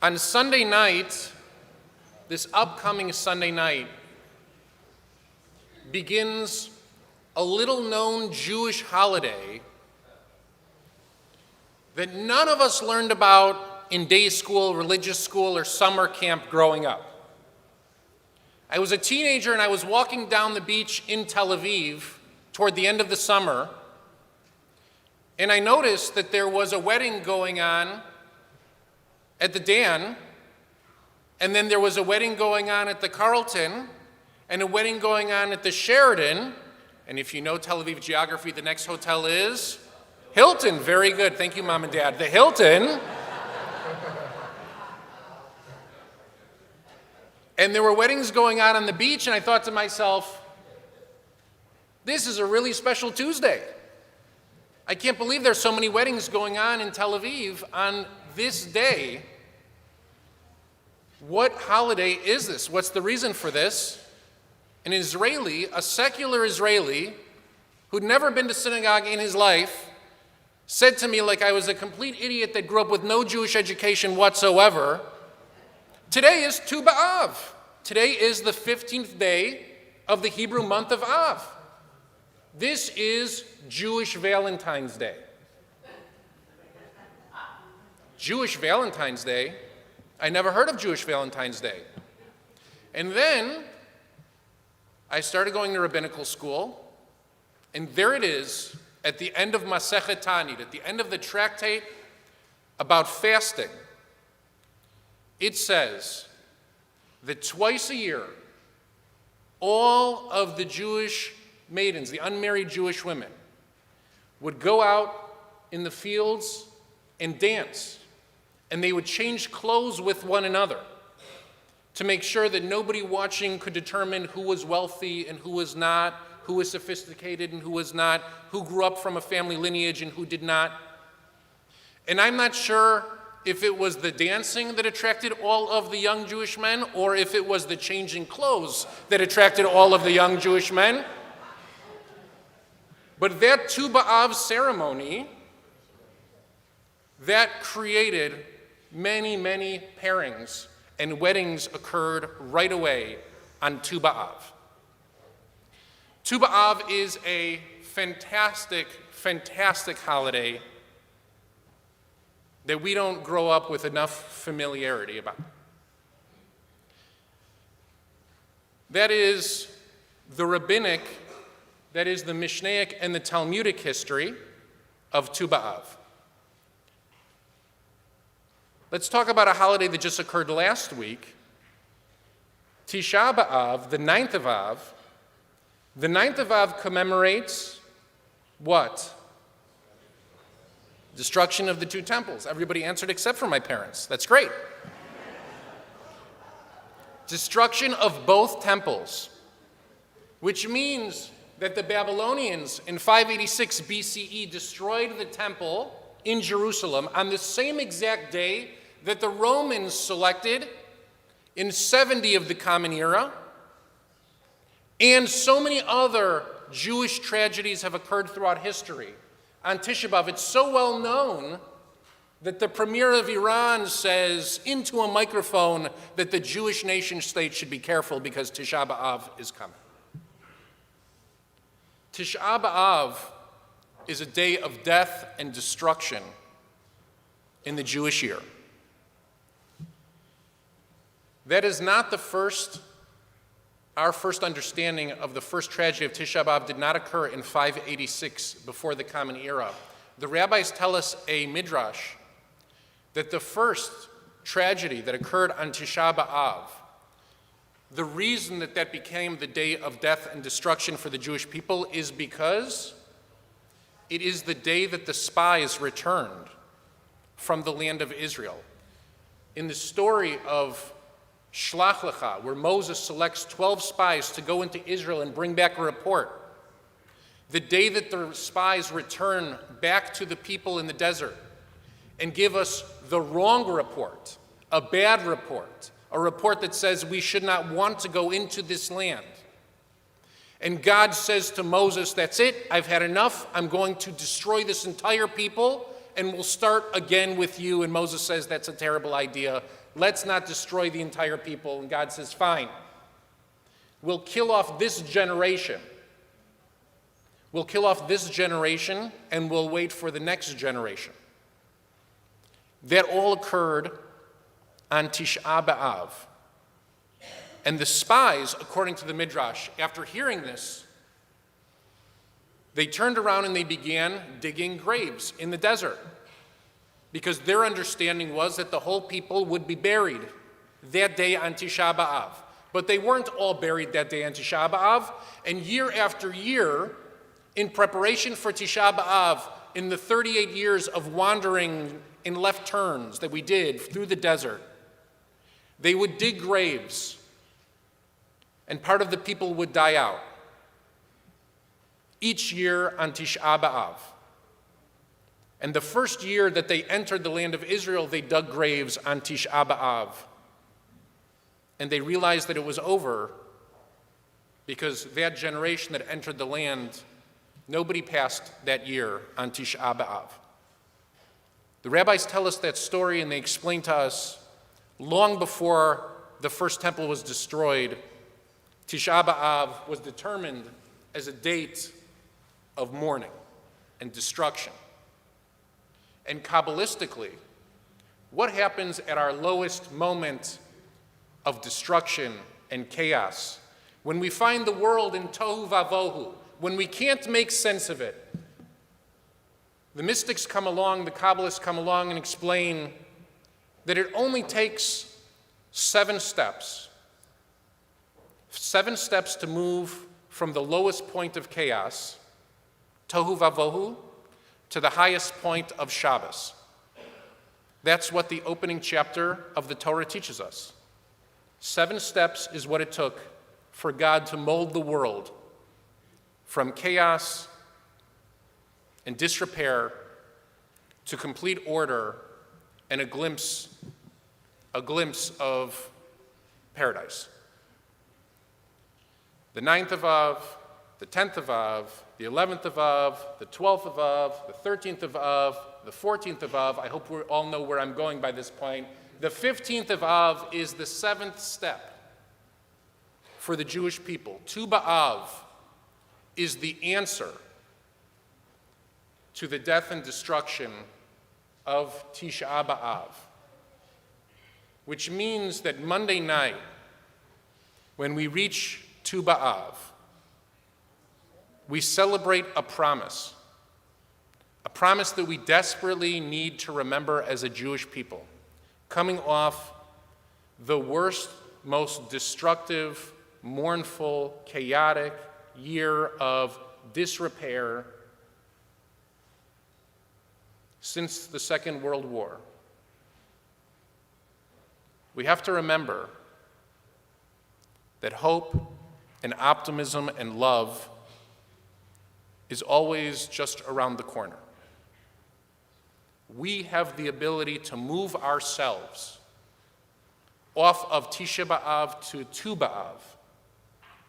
On Sunday night, this upcoming Sunday night, begins a little-known Jewish holiday that none of us learned about in day school, religious school, or summer camp growing up. I was a teenager and I was walking down the beach in Tel Aviv toward the end of the summer, and I noticed that there was a wedding going on at the Dan, and then there was a wedding going on at the Carlton, and a wedding going on at the Sheraton. And if you know Tel Aviv geography, the next hotel is Hilton. Very good. Thank you, Mom and Dad. The Hilton. And there were weddings going on the beach, and I thought to myself, this is a really special Tuesday. I can't believe there's so many weddings going on in Tel Aviv on this day. What holiday is this? What's the reason for this? An Israeli, a secular Israeli, who'd never been to synagogue in his life, said to me, like I was a complete idiot that grew up with no Jewish education whatsoever, today is Tu B'Av. Today is the 15th day of the Hebrew month of Av. This is Jewish Valentine's Day. Jewish Valentine's Day? I never heard of Jewish Valentine's Day. And then I started going to rabbinical school, and there it is at the end of Masechet Ta'anit, at the end of the tractate about fasting. It says that twice a year, all of the Jewish maidens, the unmarried Jewish women, would go out in the fields and dance, and they would change clothes with one another to make sure that nobody watching could determine who was wealthy and who was not, who was sophisticated and who was not, who grew up from a family lineage and who did not. And I'm not sure if it was the dancing that attracted all of the young Jewish men or if it was the changing clothes that attracted all of the young Jewish men. But that Tu B'Av ceremony, that created many, many pairings, and weddings occurred right away on Tu B'Av. Tu B'Av is a fantastic, fantastic holiday that we don't grow up with enough familiarity about. That is the rabbinic, that is the Mishnaic and the Talmudic history of Tu B'Av. Let's talk about a holiday that just occurred last week, Tisha B'Av, the 9th of Av. The 9th of Av commemorates what? Destruction of the two temples. Everybody answered except for my parents. That's great. Destruction of both temples, which means that the Babylonians in 586 BCE destroyed the temple in Jerusalem on the same exact day that the Romans selected in 70 of the Common Era, and so many other Jewish tragedies have occurred throughout history. On Tisha B'Av, it's so well known that the premier of Iran says into a microphone that the Jewish nation state should be careful because Tisha B'Av is coming. Tisha B'Av is a day of death and destruction in the Jewish year. That is not our first understanding of the first tragedy of Tisha B'Av did not occur in 586 before the Common Era. The rabbis tell us a midrash that the first tragedy that occurred on Tisha B'Av, the reason that became the day of death and destruction for the Jewish people is because it is the day that the spies returned from the land of Israel. In the story of Shlach Lecha, where Moses selects 12 spies to go into Israel and bring back a report, the day that the spies return back to the people in the desert and give us the wrong report, a bad report, a report that says we should not want to go into this land. And God says to Moses, that's it, I've had enough, I'm going to destroy this entire people, and we'll start again with you. And Moses says, that's a terrible idea. Let's not destroy the entire people. And God says, fine. We'll kill off this generation. We'll kill off this generation, and we'll wait for the next generation. That all occurred on Tisha B'Av. And the spies, according to the midrash, after hearing this, they turned around and they began digging graves in the desert, because their understanding was that the whole people would be buried that day on Tisha B'Av. But they weren't all buried that day on Tisha B'Av, and year after year, in preparation for Tisha B'Av, in the 38 years of wandering in left turns that we did through the desert, they would dig graves, and part of the people would die out each year on Tisha B'Av. And the first year that they entered the land of Israel, they dug graves on Tisha B'Av. And they realized that it was over, because that generation that entered the land, nobody passed that year on Tisha B'Av. The rabbis tell us that story, and they explain to us, long before the first temple was destroyed, Tisha B'Av was determined as a date of mourning and destruction. And Kabbalistically, what happens at our lowest moment of destruction and chaos, when we find the world in tohu vavohu, when we can't make sense of it? The mystics come along, the Kabbalists come along and explain that it only takes 7 steps. 7 steps to move from the lowest point of chaos, tohu vavohu, to the highest point of Shabbos. That's what the opening chapter of the Torah teaches us. 7 steps is what it took for God to mold the world from chaos and disrepair to complete order and a glimpse of paradise. The 9th of Av, the 10th of Av, the 11th of Av, the 12th of Av, the 13th of Av, the 14th of Av. I hope we all know where I'm going by this point. The 15th of Av is the 7th step for the Jewish people. Tu B'Av is the answer to the death and destruction of Tisha B'Av, which means that Monday night, when we reach Tu B'Av, we celebrate a promise that we desperately need to remember as a Jewish people, coming off the worst, most destructive, mournful, chaotic year of disrepair since the Second World War. We have to remember that hope and optimism and love is always just around the corner. We have the ability to move ourselves off of Tisha B'Av to Tu B'Av.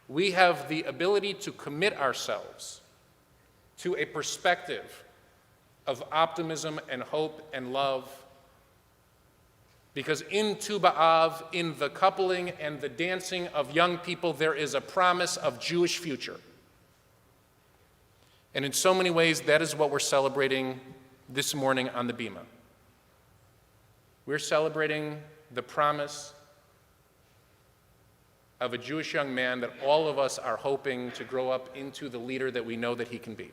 We have the ability to commit ourselves to a perspective of optimism and hope and love, because in Tu B'Av, in the coupling and the dancing of young people, there is a promise of Jewish future. And in so many ways, that is what we're celebrating this morning on the Bima. We're celebrating the promise of a Jewish young man that all of us are hoping to grow up into the leader that we know that he can be,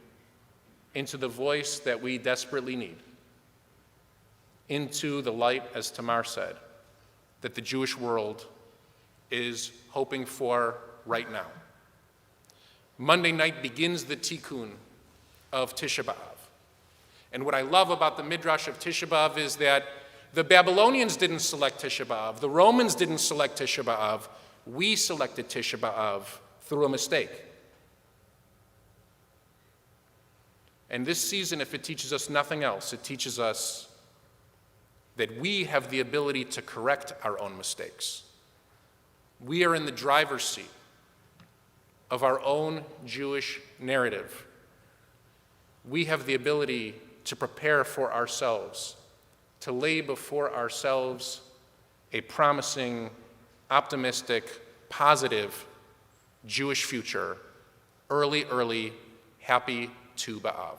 into the voice that we desperately need, into the light, as Tamar said, that the Jewish world is hoping for right now. Monday night begins the tikkun of Tisha B'Av. And what I love about the midrash of Tisha B'Av is that the Babylonians didn't select Tisha B'Av, the Romans didn't select Tisha B'Av, we selected Tisha B'Av through a mistake. And this season, if it teaches us nothing else, it teaches us that we have the ability to correct our own mistakes. We are in the driver's seat of our own Jewish narrative. We have the ability to prepare for ourselves, to lay before ourselves a promising, optimistic, positive Jewish future. Early, happy Tisha B'Av.